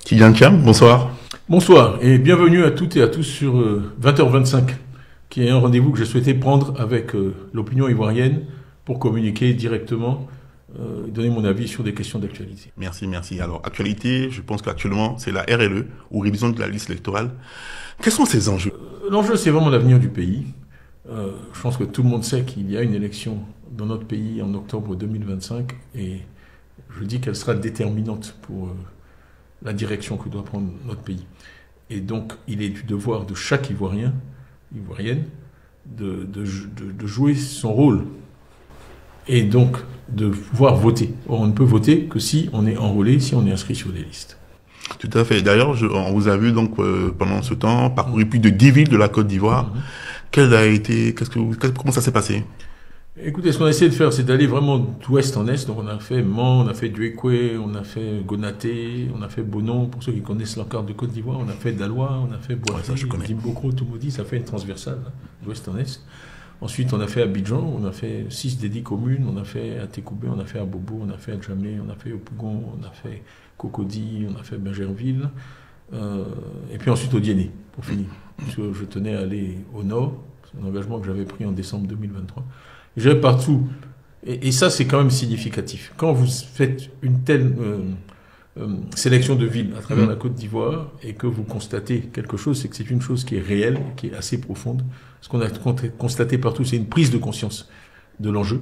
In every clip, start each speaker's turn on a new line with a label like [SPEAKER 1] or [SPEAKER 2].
[SPEAKER 1] Tidjane Thiam, bonsoir.
[SPEAKER 2] Bonsoir et bienvenue à toutes et à tous sur 20h25, qui est un rendez-vous que j'ai souhaité prendre avec l'opinion ivoirienne pour communiquer directement et donner mon avis sur des questions d'actualité.
[SPEAKER 1] Merci. Alors, actualité, je pense qu'actuellement, c'est la RLE, ou révision de la liste électorale. Quels sont ces enjeux?
[SPEAKER 2] L'enjeu, c'est vraiment l'avenir du pays. Je pense que tout le monde sait qu'il y a une élection dans notre pays en octobre 2025 et je dis qu'elle sera déterminante pour la direction que doit prendre notre pays. Et donc, il est du devoir de chaque Ivoirien, Ivoirienne, de jouer son rôle et donc de pouvoir voter. Or, on ne peut voter que si on est enrôlé, si on est inscrit sur des listes.
[SPEAKER 1] Tout à fait. D'ailleurs, on vous a vu donc pendant ce temps parcourir plus de 10 villes de la Côte d'Ivoire. Comment ça s'est passé?
[SPEAKER 2] Écoutez, ce qu'on a essayé de faire, c'est d'aller vraiment d'ouest en est. Donc on a fait Mans, on a fait Duékoué, on a fait Gonaté, on a fait Bonon, pour ceux qui connaissent la carte de Côte d'Ivoire, on a fait Daloa, on a fait Boaké, Dimbokro, Toumoudi, ça fait une transversale, d'ouest en est. Ensuite, on a fait Abidjan, on a fait 6 des 10 communes, on a fait Atékoubé, on a fait Abobo, on a fait Adjamé, on a fait Opougon, on a fait Cocody, on a fait Bergerville, et puis ensuite au Diéné, pour finir. Parce que je tenais à aller au nord, c'est un engagement que j'avais pris en décembre 2023. J'avais partout, et ça c'est quand même significatif. Quand vous faites une telle sélection de villes à travers la Côte d'Ivoire et que vous constatez quelque chose, c'est que c'est une chose qui est réelle, qui est assez profonde. Ce qu'on a constaté partout, c'est une prise de conscience de l'enjeu,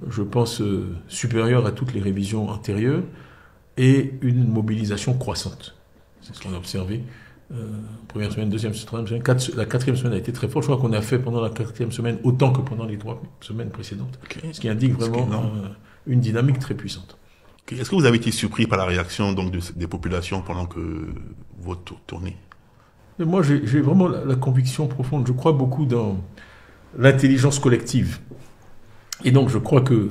[SPEAKER 2] je pense supérieure à toutes les révisions antérieures, et une mobilisation croissante. C'est ce qu'on a observé. Première semaine, deuxième semaine, la quatrième semaine a été très forte. Je crois qu'on a fait pendant la quatrième semaine autant que pendant les 3 semaines précédentes. Okay. Ce qui indique vraiment une dynamique très puissante.
[SPEAKER 1] Okay. Est-ce que vous avez été surpris par la réaction donc des populations pendant que votre tournée?
[SPEAKER 2] Moi, j'ai vraiment la conviction profonde. Je crois beaucoup dans l'intelligence collective. Et donc, je crois que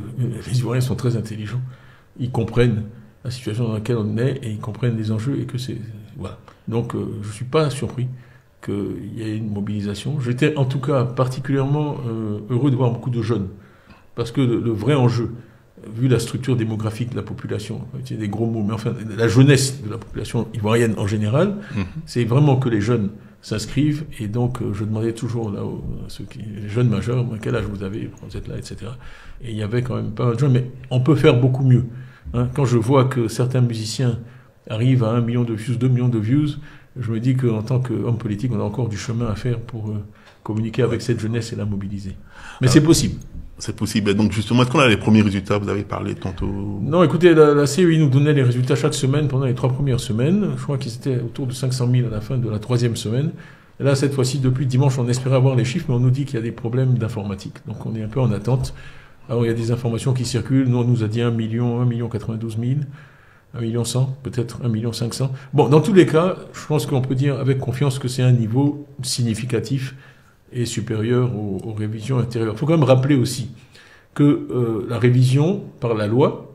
[SPEAKER 2] les Ivoiriens sont très intelligents. Ils comprennent la situation dans laquelle on est et ils comprennent les enjeux et que c'est... Voilà. Donc, je ne suis pas surpris qu'il y ait une mobilisation. J'étais en tout cas particulièrement heureux de voir beaucoup de jeunes. Parce que le vrai enjeu, vu la structure démographique de la population, c'est des gros mots, mais enfin, la jeunesse de la population ivoirienne en général, c'est vraiment que les jeunes s'inscrivent. Et donc, je demandais toujours là, les jeunes majeurs, quel âge vous avez, vous êtes là, etc. Et il y avait quand même pas mal de jeunes, mais on peut faire beaucoup mieux. Hein, quand je vois que certains musiciens arrivent à 1 million de views, 2 millions de views, je me dis qu'en tant qu'homme politique, on a encore du chemin à faire pour communiquer avec cette jeunesse et la mobiliser. Mais c'est possible.
[SPEAKER 1] C'est possible. Et donc justement, est-ce qu'on a les premiers résultats? Vous avez parlé tantôt.
[SPEAKER 2] Non, écoutez, la CEI nous donnait les résultats chaque semaine pendant les 3 premières semaines. Je crois qu'ils étaient autour de 500 000 à la fin de la 3e semaine. Et là, cette fois-ci, depuis dimanche, on espérait avoir les chiffres, mais on nous dit qu'il y a des problèmes d'informatique. Donc on est un peu en attente. Alors il y a des informations qui circulent. Nous, on nous a dit 1 million 92 000. 1 million 100, peut-être 1 million 500. Bon, dans tous les cas, je pense qu'on peut dire avec confiance que c'est un niveau significatif et supérieur aux révisions intérieures. Il faut quand même rappeler aussi que la révision par la loi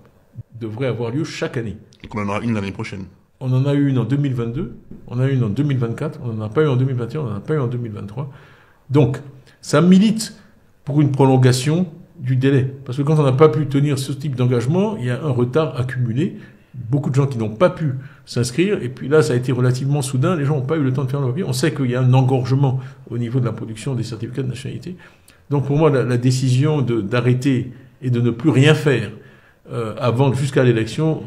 [SPEAKER 2] devrait avoir lieu chaque année.
[SPEAKER 1] Donc on en aura une l'année prochaine.
[SPEAKER 2] On en a eu une en 2022, on en a eu une en 2024, on n'en a pas eu en 2021, on n'en a pas eu en 2023. Donc, ça milite pour une prolongation du délai. Parce que quand on n'a pas pu tenir ce type d'engagement, il y a un retard accumulé. Beaucoup de gens qui n'ont pas pu s'inscrire, et puis là, ça a été relativement soudain, les gens n'ont pas eu le temps de faire leur papier. On sait qu'il y a un engorgement au niveau de la production des certificats de nationalité. Donc pour moi, la décision d'arrêter et de ne plus rien faire jusqu'à l'élection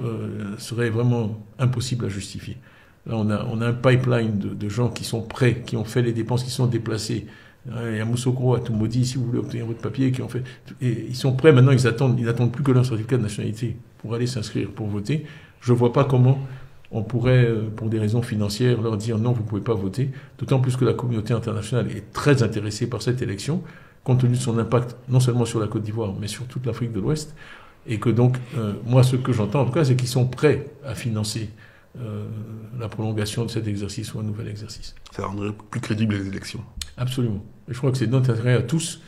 [SPEAKER 2] serait vraiment impossible à justifier. Là, on a un pipeline de gens qui sont prêts, qui ont fait les dépenses, qui sont déplacés. Il y a Moussokro, à Toumoudi, si vous voulez obtenir votre papier, qui ont fait, et ils sont prêts maintenant, ils n'attendent plus que leur certificat de nationalité pour aller s'inscrire, pour voter. Je vois pas comment on pourrait, pour des raisons financières, leur dire non, vous pouvez pas voter, d'autant plus que la communauté internationale est très intéressée par cette élection, compte tenu de son impact, non seulement sur la Côte d'Ivoire, mais sur toute l'Afrique de l'Ouest, et que donc, moi, ce que j'entends, en tout cas, c'est qu'ils sont prêts à financer la prolongation de cet exercice ou un nouvel exercice.
[SPEAKER 1] Ça rendrait plus crédible les élections.
[SPEAKER 2] Absolument. Et je crois que c'est notre intérêt à tous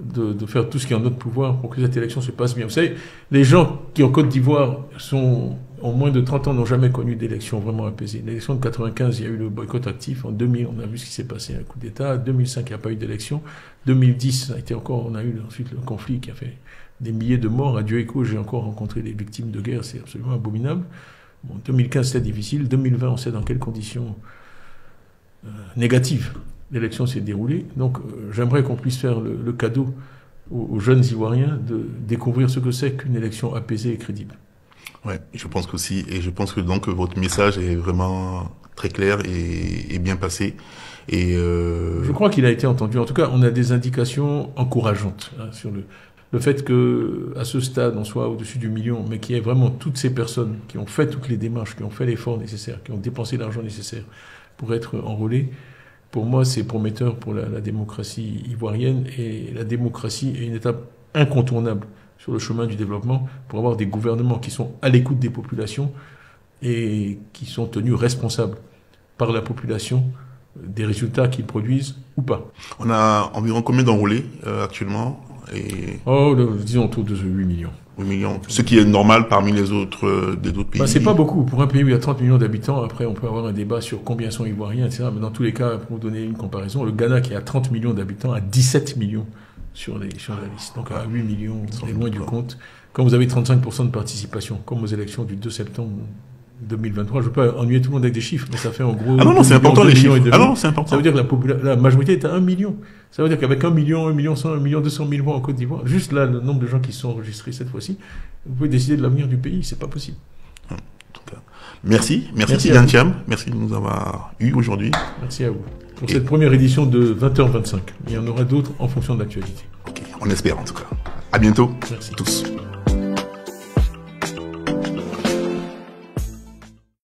[SPEAKER 2] de faire tout ce qui est en notre pouvoir pour que cette élection se passe bien. Vous savez, les gens qui en Côte d'Ivoire ont moins de 30 ans n'ont jamais connu d'élection vraiment apaisée. L'élection de 95, il y a eu le boycott actif. En 2000, on a vu ce qui s'est passé, un coup d'État. En 2005, il n'y a pas eu d'élection. 2010, ça a été encore, on a eu ensuite le conflit qui a fait des milliers de morts. À Dieu écho, j'ai encore rencontré des victimes de guerre. C'est absolument abominable. Bon, 2015, c'était difficile. 2020, on sait dans quelles conditions négatives l'élection s'est déroulée. Donc, j'aimerais qu'on puisse faire le cadeau aux jeunes Ivoiriens de découvrir ce que c'est qu'une élection apaisée et crédible.
[SPEAKER 1] Ouais, je pense qu'aussi, et je pense que donc votre message est vraiment très clair et bien passé. Et
[SPEAKER 2] je crois qu'il a été entendu. En tout cas, on a des indications encourageantes sur le fait que à ce stade, on soit au-dessus du million, mais qu'il y ait vraiment toutes ces personnes qui ont fait toutes les démarches, qui ont fait l'effort nécessaire, qui ont dépensé l'argent nécessaire pour être enrôlés. Pour moi, c'est prometteur pour la démocratie ivoirienne, et la démocratie est une étape incontournable sur le chemin du développement pour avoir des gouvernements qui sont à l'écoute des populations et qui sont tenus responsables par la population des résultats qu'ils produisent ou pas.
[SPEAKER 1] On a environ combien d'enrôlés actuellement
[SPEAKER 2] disons autour de 8 millions.
[SPEAKER 1] 8 millions, ce qui est normal parmi les autres des autres pays.
[SPEAKER 2] C'est pas beaucoup. Pour un pays où il y a 30 millions d'habitants, après on peut avoir un débat sur combien sont ivoiriens, etc. Mais dans tous les cas, pour vous donner une comparaison, le Ghana qui a 30 millions d'habitants a 17 millions sur la liste. Donc à 8 millions, on est loin du compte. Quand vous avez 35% de participation, comme aux élections du 2 septembre 2023, je ne veux pas ennuyer tout le monde avec des chiffres, mais ça fait en gros...
[SPEAKER 1] Ah non, c'est important les chiffres. Ah non, c'est important.
[SPEAKER 2] Ça veut dire que la majorité est à 1 million. Ça veut dire qu'avec 1 million, 1 million 100, 1 million 200 000 voix en Côte d'Ivoire, juste là, le nombre de gens qui sont enregistrés cette fois-ci, vous pouvez décider de l'avenir du pays, c'est pas possible.
[SPEAKER 1] En tout cas. Merci Tidiane Thiam, merci de nous avoir eu aujourd'hui.
[SPEAKER 2] Merci à vous. Pour cette première édition de 20h25. Il y en aura d'autres en fonction de l'actualité.
[SPEAKER 1] Ok, on espère en tout cas. À bientôt.
[SPEAKER 2] Merci
[SPEAKER 1] tous.